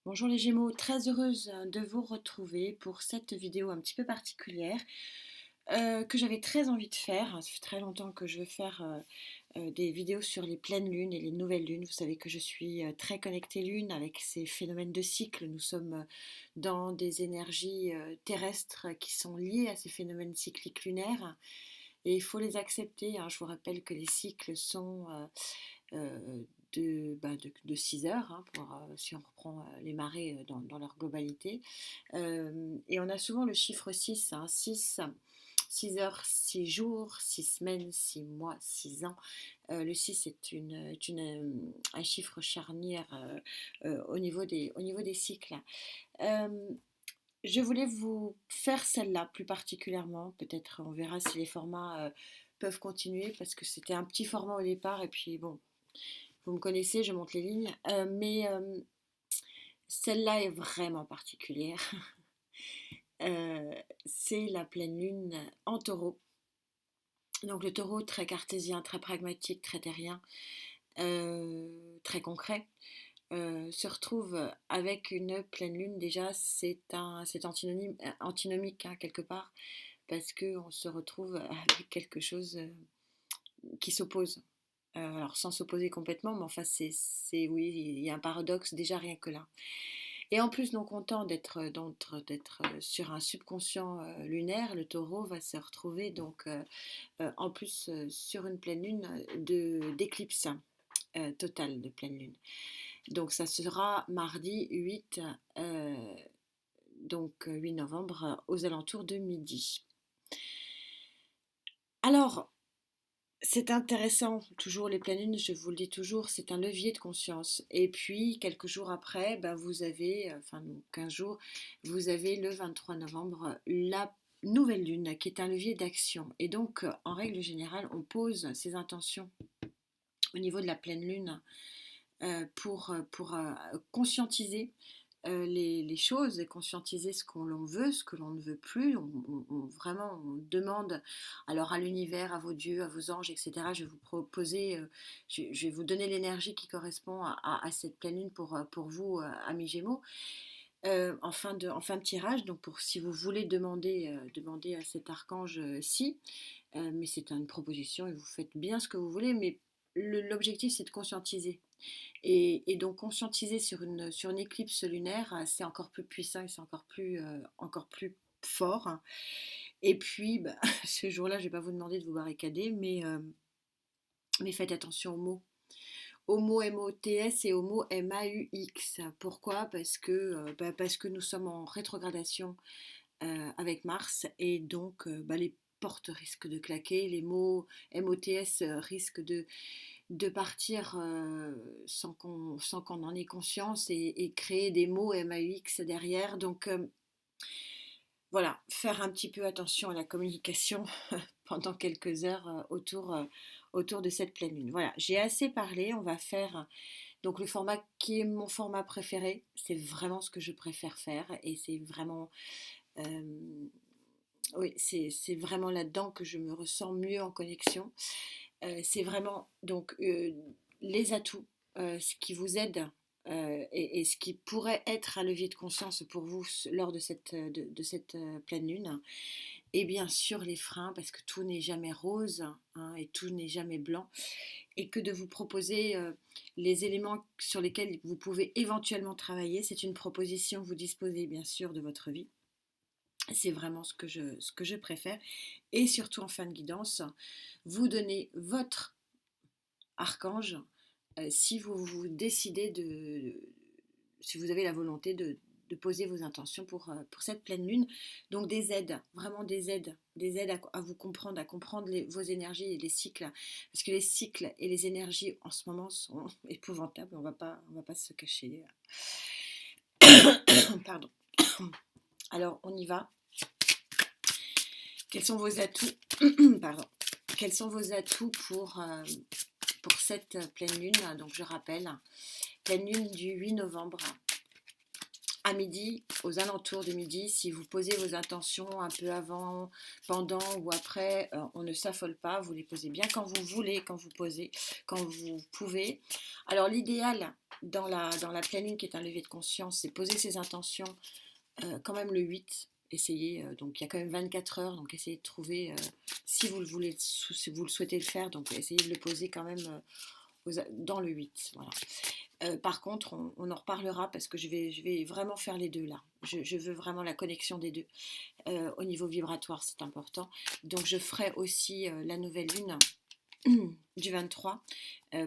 Bonjour les Gémeaux, très heureuse de vous retrouver pour cette vidéo un petit peu particulière que j'avais très envie de faire. Ça fait très longtemps que je veux faire des vidéos sur les pleines lunes et les nouvelles lunes. Vous savez que je suis très connectée lune avec ces phénomènes de cycle. Nous sommes dans des énergies terrestres qui sont liées à ces phénomènes cycliques lunaires et il faut les accepter, hein. Je vous rappelle que les cycles sont de 6 heures, hein, si on reprend les marées dans leur globalité. Et on a souvent le chiffre 6, hein, 6 heures, 6 jours, 6 semaines, 6 mois, 6 ans. Le 6 un chiffre charnière au niveau des cycles. Euh, je voulais vous faire celle-là plus particulièrement. Peut-être on verra si les formats peuvent continuer parce que c'était un petit format au départ et puis bon, vous me connaissez, je monte les lignes. Mais celle-là est vraiment particulière. Euh, c'est la pleine lune en taureau. Donc le taureau très cartésien, très pragmatique, très terrien, très concret, se retrouve avec une pleine lune. Déjà, c'est antinomique, hein, quelque part, parce qu'on se retrouve avec quelque chose qui s'oppose. Alors sans s'opposer complètement, mais enfin oui, il y a un paradoxe déjà rien que là. Et en plus, non content d'être sur un subconscient lunaire, le taureau va se retrouver donc en plus sur une pleine lune d'éclipse totale de pleine lune. Donc ça sera mardi 8, donc 8 novembre aux alentours de midi. Alors, c'est intéressant, toujours les pleines lunes, je vous le dis toujours, c'est un levier de conscience. Et puis, quelques jours après, ben, vous avez, enfin 15 jours, vous avez le 23 novembre, la nouvelle lune, qui est un levier d'action. Et donc, en règle générale, on pose ses intentions au niveau de la pleine lune pour conscientiser les choses et conscientiser ce qu'on l'on veut, ce que l'on ne veut plus. Vraiment, on demande alors à l'univers, à vos dieux, à vos anges, etc. Je vais vous proposer, je vais vous donner l'énergie qui correspond à cette pleine lune pour vous, amis Gémeaux. En fin de tirage, donc pour si vous voulez demander à cet archange-ci, mais c'est une proposition et vous faites bien ce que vous voulez, mais l'objectif c'est de conscientiser. Et donc conscientiser sur une éclipse lunaire, c'est encore plus puissant et c'est encore plus fort, hein. Et puis, bah, ce jour-là, je ne vais pas vous demander de vous barricader, mais faites attention aux mots. Aux mots MOTS et aux mots MAUX. Pourquoi? Parce que nous sommes en rétrogradation avec Mars et donc bah, les portes risquent de claquer, les mots MOTS risquent de partir sans qu'on en ait conscience et créer des mots MAUX derrière. Donc voilà, faire un petit peu attention à la communication pendant quelques heures autour de cette pleine lune. Voilà, j'ai assez parlé, on va faire donc le format qui est mon format préféré, c'est vraiment ce que je préfère faire et c'est vraiment oui, c'est vraiment là-dedans que je me ressens mieux en connexion. C'est vraiment donc les atouts, ce qui vous aide et ce qui pourrait être un levier de conscience pour vous lors de cette pleine lune. Et bien sûr les freins, parce que tout n'est jamais rose, hein, et tout n'est jamais blanc. Et que de vous proposer les éléments sur lesquels vous pouvez éventuellement travailler. C'est une proposition, vous disposez bien sûr de votre vie. C'est vraiment ce que je préfère. Et surtout en fin de guidance, vous donnez votre archange si vous décidez si vous avez la volonté de poser vos intentions pour cette pleine lune. Donc des aides, vraiment des aides à vous comprendre, à comprendre vos énergies et les cycles. Parce que les cycles et les énergies en ce moment sont épouvantables, on va pas se cacher. Pardon. Alors on y va. Quels sont vos atouts Pardon. Quels sont vos atouts pour cette pleine lune? Donc je rappelle, pleine lune du 8 novembre à midi, aux alentours de midi, si vous posez vos intentions un peu avant, pendant ou après, on ne s'affole pas, vous les posez bien quand vous voulez, quand vous posez, quand vous pouvez. Alors l'idéal dans la pleine lune qui est un lever de conscience, c'est poser ses intentions quand même le 8. Essayez, donc il y a quand même 24 heures, donc essayez de trouver, si vous le voulez, si vous le souhaitez le faire, donc essayez de le poser quand même dans le 8. Voilà. Par contre, on en reparlera parce que je vais vraiment faire les deux là. Je veux vraiment la connexion des deux. Au niveau vibratoire, c'est important. Donc je ferai aussi la nouvelle lune du 23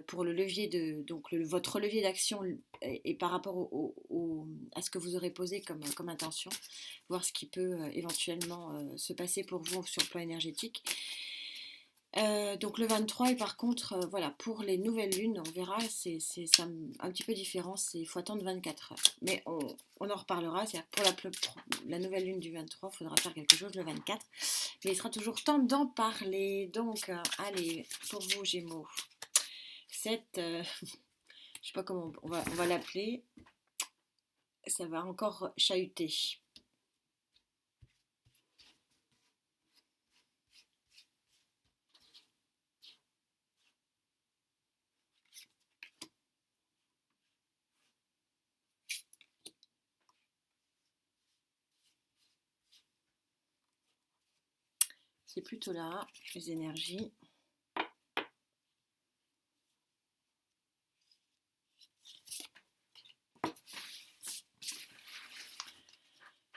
pour le levier de donc votre levier d'action et par rapport à ce que vous aurez posé comme intention, voir ce qui peut éventuellement se passer pour vous sur le plan énergétique. Donc le 23 et par contre, voilà, pour les nouvelles lunes, on verra, c'est un petit peu différent, il faut attendre 24 heures. Mais on en reparlera, c'est-à-dire pour la nouvelle lune du 23, il faudra faire quelque chose le 24. Mais il sera toujours temps d'en parler. Donc, allez, pour vous Gémeaux, cette, je sais pas comment on va l'appeler, ça va encore chahuter. C'est plutôt là, les énergies.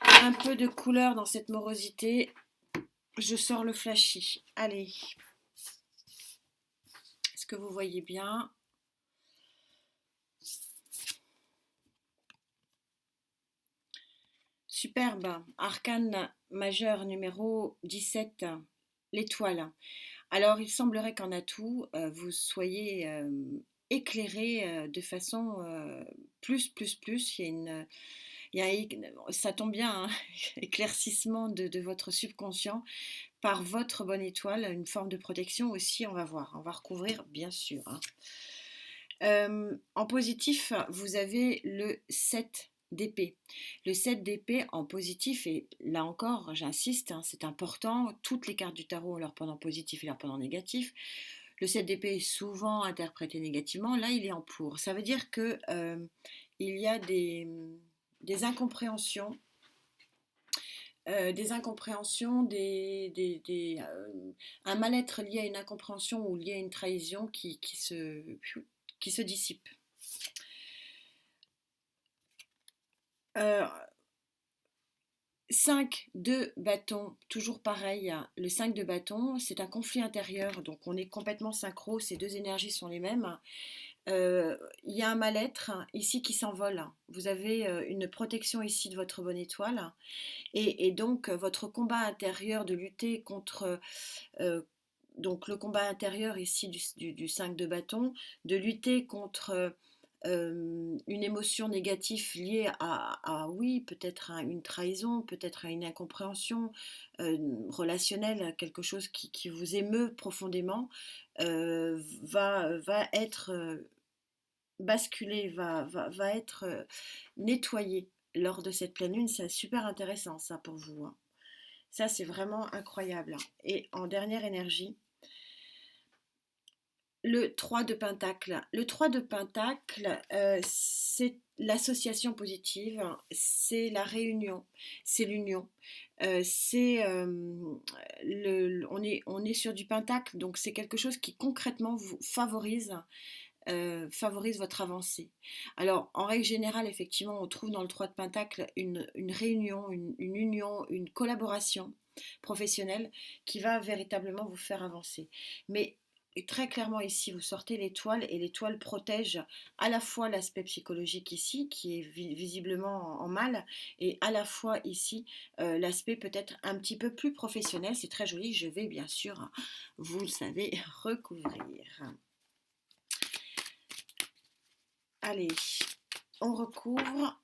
Un peu de couleur dans cette morosité. Je sors le flashy. Allez. Est-ce que vous voyez bien? Superbe. Arcane majeur numéro 17. L'étoile. Alors, il semblerait qu'en atout, vous soyez éclairé de façon plus. Ça tombe bien, hein, éclaircissement de votre subconscient par votre bonne étoile, une forme de protection aussi, on va voir, on va recouvrir bien sûr. Hein. En positif, vous avez le 7 d'épée. Le 7 d'épée en positif, et là encore, j'insiste, hein, c'est important, toutes les cartes du tarot ont leur pendant positif et leur pendant négatif. Le 7 d'épée est souvent interprété négativement, là il est en pour. Ça veut dire que il y a des incompréhensions un mal-être lié à une incompréhension ou lié à une trahison qui se dissipe. Euh, 5 de bâton, toujours pareil, le 5 de bâton, c'est un conflit intérieur, donc on est complètement synchro, ces deux énergies sont les mêmes. Il y a un mal-être ici qui s'envole. Vous avez une protection ici de votre bonne étoile, et donc votre combat intérieur de lutter contre donc le combat intérieur ici du 5 de bâton, de lutter contre une émotion négative liée oui, peut-être à une trahison, peut-être à une incompréhension relationnelle, quelque chose qui vous émeut profondément, va être basculé, va être nettoyé lors de cette pleine lune. C'est super intéressant ça pour vous. Hein. Ça, c'est vraiment incroyable. Et en dernière énergie, le 3 de Pentacle. Le 3 de Pentacle, c'est l'association positive, c'est la réunion, c'est l'union. On est sur du Pentacle, donc c'est quelque chose qui concrètement vous favorise votre avancée. Alors, en règle générale, effectivement, on trouve dans le 3 de Pentacle une réunion, une union, une collaboration professionnelle qui va véritablement vous faire avancer. Mais très clairement ici, vous sortez l'étoile et l'étoile protège à la fois l'aspect psychologique ici, qui est visiblement en mal, et à la fois ici, l'aspect peut-être un petit peu plus professionnel. C'est très joli, je vais bien sûr, vous le savez, recouvrir. Allez, on recouvre.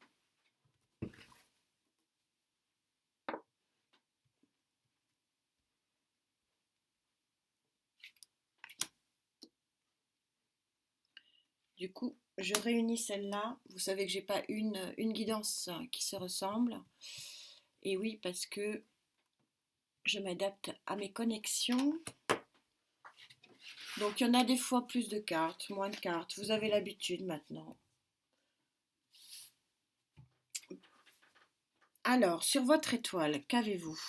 Du coup, je réunis celle-là. Vous savez que j'ai pas une guidance qui se ressemble. Et oui, parce que je m'adapte à mes connexions. Donc il y en a des fois plus de cartes, moins de cartes. Vous avez l'habitude maintenant. Alors, sur votre étoile, qu'avez-vous?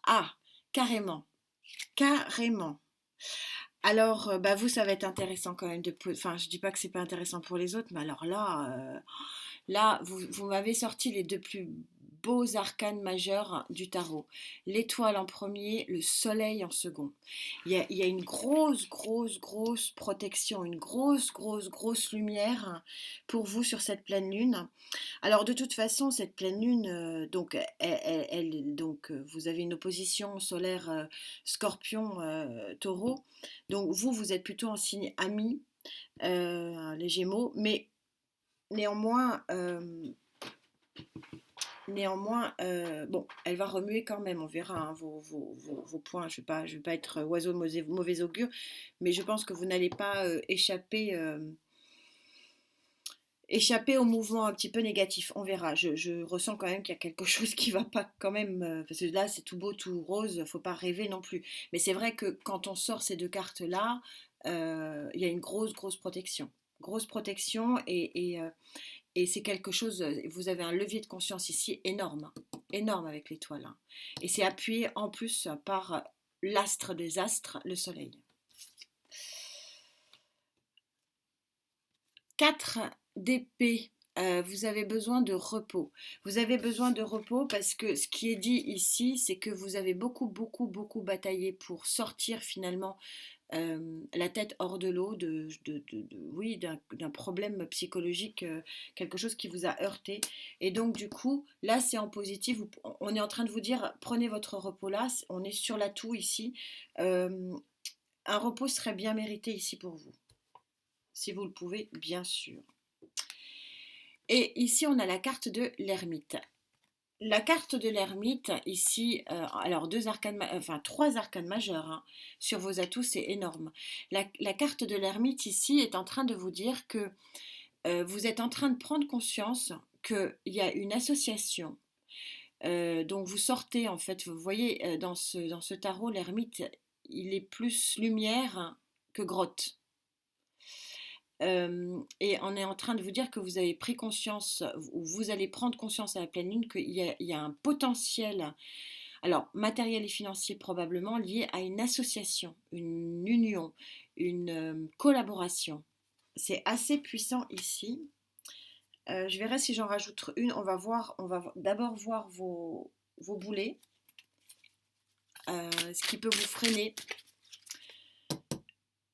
Ah, carrément, carrément. Alors, bah vous, ça va être intéressant quand même Enfin, je dis pas que c'est pas intéressant pour les autres, mais alors là, là, vous m'avez sorti les deux plus beaux arcanes majeurs du tarot. L'étoile en premier, le soleil en second. Il y a une grosse, grosse, grosse protection, une grosse, grosse, grosse lumière pour vous sur cette pleine lune. Alors de toute façon, cette pleine lune, donc, donc vous avez une opposition solaire Scorpion Taureau. Donc vous êtes plutôt en signe ami, les Gémeaux, mais néanmoins, bon, elle va remuer quand même. On verra hein, vos points. Je vais pas être oiseau de mauvais augure, mais je pense que vous n'allez pas échapper au mouvement un petit peu négatif. On verra. Je ressens quand même qu'il y a quelque chose qui va pas quand même. Parce que là, c'est tout beau, tout rose. Faut pas rêver non plus. Mais c'est vrai que quand on sort ces deux cartes-là, il y a une grosse, grosse protection. Grosse protection et c'est quelque chose. Vous avez un levier de conscience ici énorme. Énorme avec l'étoile. Hein. Et c'est appuyé en plus par l'astre des astres, le soleil. 4 d'épée. Vous avez besoin de repos. Vous avez besoin de repos parce que ce qui est dit ici, c'est que vous avez beaucoup, beaucoup, beaucoup bataillé pour sortir finalement la tête hors de l'eau oui, d'un problème psychologique, quelque chose qui vous a heurté. Et donc du coup, là c'est en positif, on est en train de vous dire, prenez votre repos là, on est sur l'atout ici. Un repos serait bien mérité ici pour vous, si vous le pouvez, bien sûr. Et ici, on a la carte de l'ermite. La carte de l'ermite, ici, alors trois arcanes majeures hein, sur vos atouts, c'est énorme. La carte de l'ermite ici est en train de vous dire que vous êtes en train de prendre conscience qu'il y a une association. Donc vous sortez, en fait, vous voyez, dans ce tarot, l'ermite, il est plus lumière que grotte. Et on est en train de vous dire que vous avez pris conscience, ou vous allez prendre conscience à la pleine lune qu'il y a un potentiel, alors matériel et financier probablement, lié à une association, une union, une collaboration. C'est assez puissant ici. Je verrai si j'en rajoute une. On va d'abord voir vos boulets, ce qui peut vous freiner.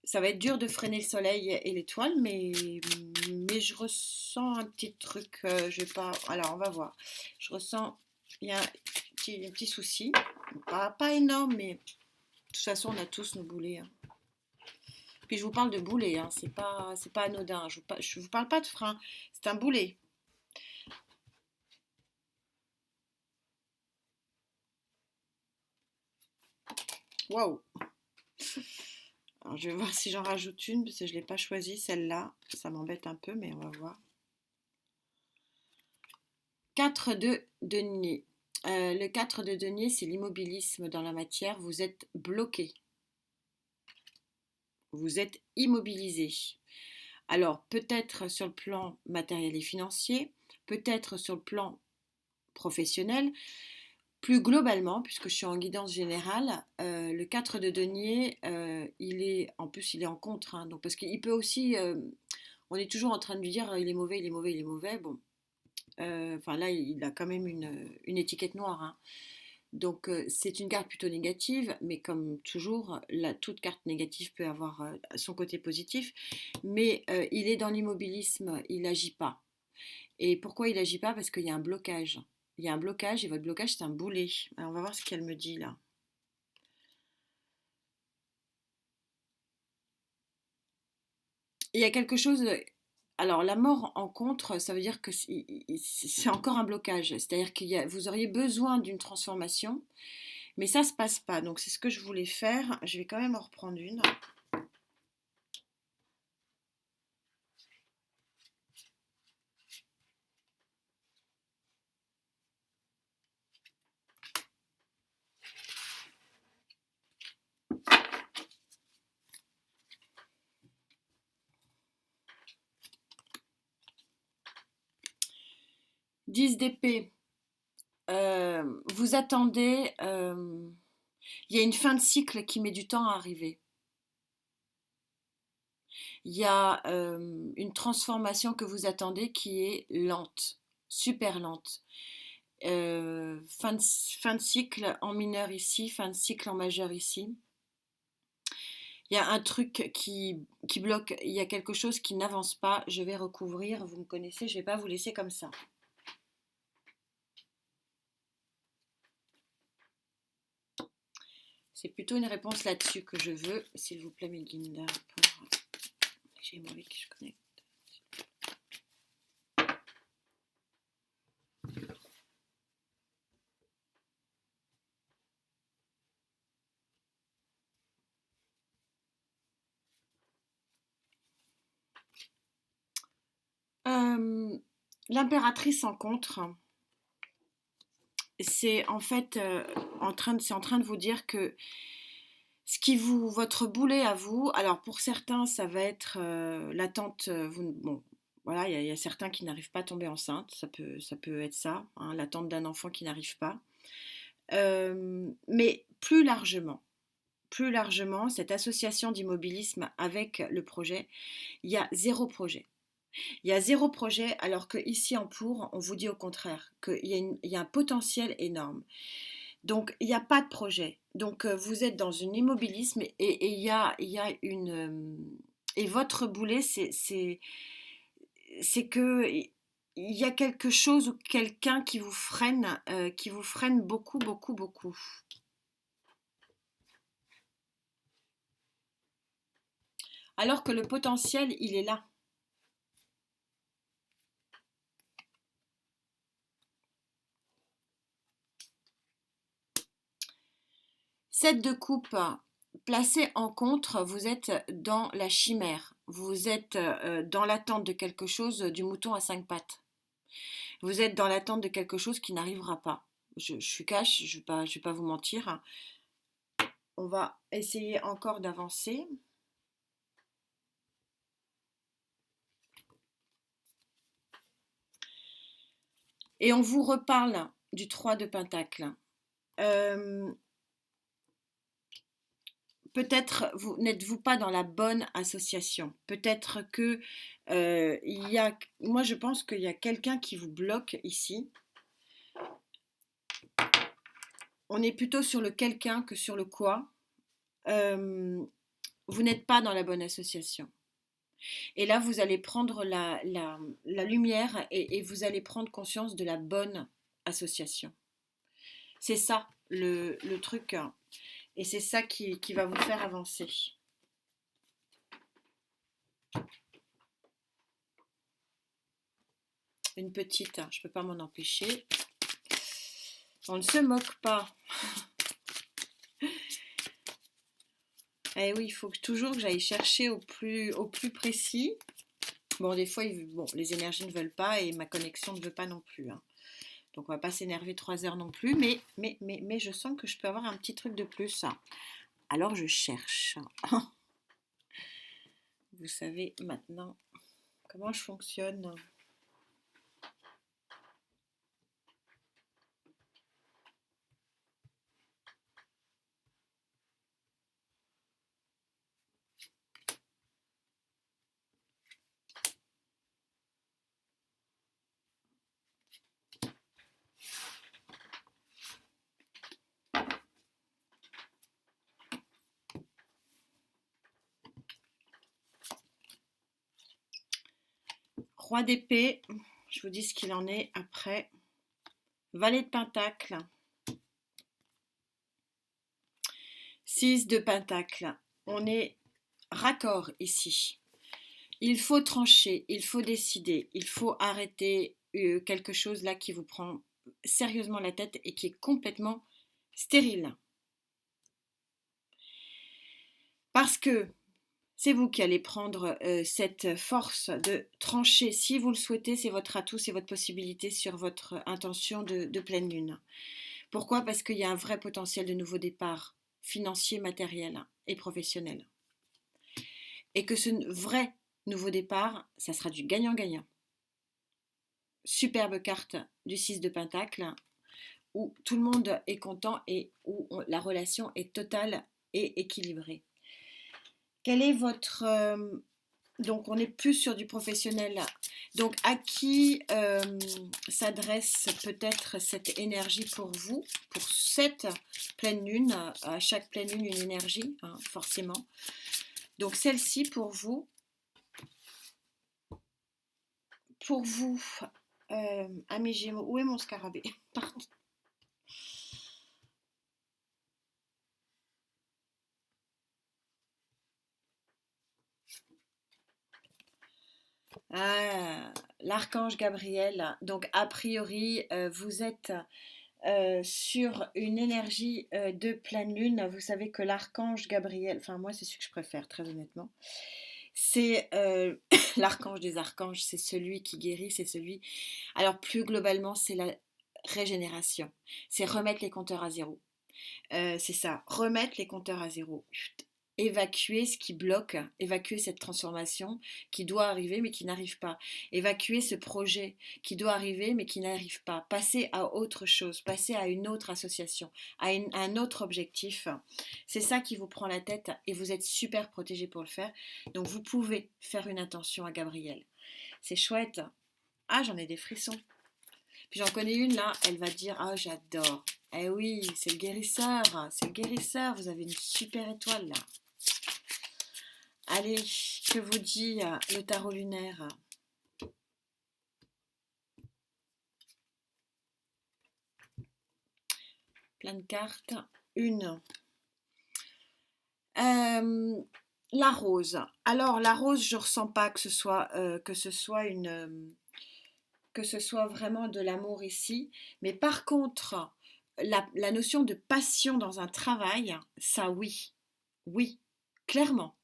Ça va être dur de freiner le soleil et l'étoile, mais je ressens un petit truc. Je vais pas. Alors, on va voir. Je ressens. Il y a un petit souci. Pas énorme, mais de toute façon, on a tous nos boulets. Hein. Puis je vous parle de boulet, hein. C'est pas anodin. Je vous parle pas de frein. C'est un boulet. Waouh! Alors, je vais voir si j'en rajoute une, parce que je ne l'ai pas choisie, celle-là. Ça m'embête un peu, mais on va voir. 4 de denier. Le 4 de denier, c'est l'immobilisme dans la matière. Vous êtes bloqué. Vous êtes immobilisé. Alors, peut-être sur le plan matériel et financier, peut-être sur le plan professionnel. Plus globalement, puisque je suis en guidance générale, le 4 de denier, il est en contre. Hein, donc, parce qu'il peut aussi... on est toujours en train de lui dire il est mauvais, il est mauvais, il est mauvais. Bon, enfin là, il a quand même une étiquette noire. Hein. Donc c'est une carte plutôt négative, mais comme toujours, toute carte négative peut avoir son côté positif. Mais il est dans l'immobilisme, il n'agit pas. Et pourquoi il n'agit pas? Parce qu'il y a un blocage. Il y a un blocage et votre blocage c'est un boulet. Alors on va voir ce qu'elle me dit là. Il y a quelque chose. Alors la mort en contre, ça veut dire que c'est encore un blocage. C'est-à-dire que vous auriez besoin d'une transformation. Mais ça se passe pas, donc c'est ce que je voulais faire. Je vais quand même en reprendre une. 10 d'épée, vous attendez, il y a une fin de cycle qui met du temps à arriver. Il y a une transformation que vous attendez qui est lente, super lente. Fin de cycle en mineur ici, fin de cycle en majeur ici. Il y a un truc qui bloque, il y a quelque chose qui n'avance pas. Je vais recouvrir, vous me connaissez, je ne vais pas vous laisser comme ça. C'est plutôt une réponse là-dessus que je veux, s'il vous plaît, Melinda. J'ai moi qui je connecte. L'impératrice en contre, c'est en fait c'est en train de vous dire que votre boulet à vous, alors pour certains ça va être l'attente, bon voilà, il y a certains qui n'arrivent pas à tomber enceinte, ça peut être ça, hein, l'attente d'un enfant qui n'arrive pas. Mais plus largement, cette association d'immobilisme avec le projet, il y a zéro projet. Il y a zéro projet, alors qu'ici en Pour, on vous dit au contraire, qu'il y a un potentiel énorme. Donc, il n'y a pas de projet. Donc, vous êtes dans un immobilisme et il y a une... et votre boulet, c'est que il y a quelque chose ou quelqu'un qui vous freine beaucoup, beaucoup, beaucoup. Alors que le potentiel, il est là. 7 de coupe, placé en contre, vous êtes dans la chimère. Vous êtes dans l'attente de quelque chose, du mouton à 5 pattes. Vous êtes dans l'attente de quelque chose qui n'arrivera pas. Je suis cash, je ne vais pas vous mentir. On va essayer encore d'avancer. Et on vous reparle du 3 de Pentacle. Peut-être n'êtes-vous pas dans la bonne association. Peut-être que moi je pense qu'il y a quelqu'un qui vous bloque ici. On est plutôt sur le quelqu'un que sur le quoi. Vous n'êtes pas dans la bonne association. Et là, vous allez prendre la lumière et vous allez prendre conscience de la bonne association. C'est ça le truc. Et c'est ça qui va vous faire avancer. Une petite, je ne peux pas m'en empêcher. On ne se moque pas. Eh oui, il faut toujours que j'aille chercher au plus précis. Bon, des fois, les énergies ne veulent pas et ma connexion ne veut pas non plus. Hein. Donc, on va pas s'énerver 3 heures non plus. Mais je sens que je peux avoir un petit truc de plus. Alors, je cherche. Vous savez maintenant comment je fonctionne. Roi d'épée, je vous dis ce qu'il en est après. Valet de pentacle. 6 de pentacle. On est raccord ici. Il faut trancher, il faut décider, il faut arrêter quelque chose là qui vous prend sérieusement la tête et qui est complètement stérile. Parce que c'est vous qui allez prendre cette force de trancher. Si vous le souhaitez, c'est votre atout, c'est votre possibilité sur votre intention de pleine lune. Pourquoi? Parce qu'il y a un vrai potentiel de nouveau départ financier, matériel et professionnel. Et que ce vrai nouveau départ, ça sera du gagnant-gagnant. superbe carte du 6 de Pentacle, où tout le monde est content et où la relation est totale et équilibrée. Quel est votre... donc on est plus sur du professionnel là. Donc à qui s'adresse peut-être cette énergie pour vous, pour cette pleine lune, à chaque pleine lune une énergie, hein, forcément. Donc celle-ci pour vous, amis Gémeaux, où est mon scarabée? Pardon. Ah, l'archange Gabriel. Donc, a priori, vous êtes sur une énergie de pleine lune. Vous savez que l'archange Gabriel, enfin, moi, c'est celui que je préfère, très honnêtement. C'est l'archange des archanges, c'est celui qui guérit, c'est celui. Alors, plus globalement, c'est la régénération. C'est remettre les compteurs à zéro. C'est ça, remettre les compteurs à zéro. Évacuer ce qui bloque, évacuer cette transformation qui doit arriver mais qui n'arrive pas, évacuer ce projet qui doit arriver mais qui n'arrive pas, passer à autre chose, passer à une autre association, à un autre objectif. C'est ça qui vous prend la tête et vous êtes super protégé pour le faire. Donc vous pouvez faire une intention à Gabriel. C'est chouette. Ah, j'en ai des frissons. Puis j'en connais une là, elle va dire ah j'adore. Eh oui, c'est le guérisseur, c'est le guérisseur, vous avez une super étoile là. Allez, que vous dit le tarot lunaire? Plein de cartes. Une. La rose. Alors la rose, je ressens pas que ce soit que ce soit vraiment de l'amour ici. Mais par contre, la notion de passion dans un travail, ça oui. Oui, clairement.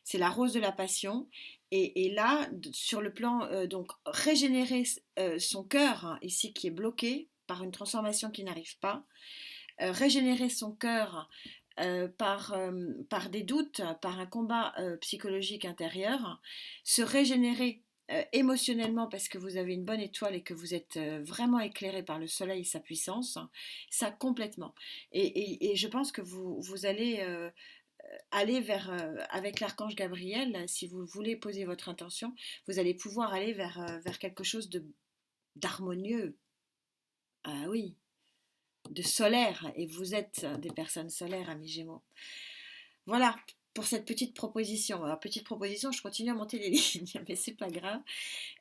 C'est la rose de la passion. Et là, sur le plan, donc, régénérer son cœur, hein, ici qui est bloqué par une transformation qui n'arrive pas, régénérer son cœur par des doutes, par un combat psychologique intérieur, se régénérer émotionnellement parce que vous avez une bonne étoile et que vous êtes vraiment éclairé par le soleil et sa puissance, ça complètement. Et je pense que vous allez aller vers, avec l'archange Gabriel, si vous voulez poser votre intention, vous allez pouvoir aller vers quelque chose d'harmonieux. Ah oui, de solaire. Et vous êtes des personnes solaires, amis Gémeaux. Voilà pour cette petite proposition. Alors, petite proposition, je continue à monter les lignes, mais c'est pas grave.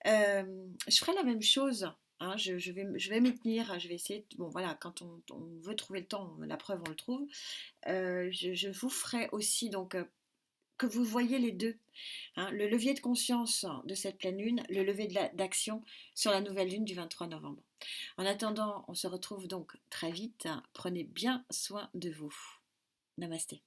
Je ferai la même chose. Hein, je vais m'y tenir. Je vais essayer. Bon, voilà, quand on veut trouver le temps, la preuve, on le trouve. Je vous ferai aussi donc que vous voyez les deux. Hein, le levier de conscience de cette pleine lune, le levier d'action sur la nouvelle lune du 23 novembre. En attendant, on se retrouve donc très vite. Prenez bien soin de vous. Namasté.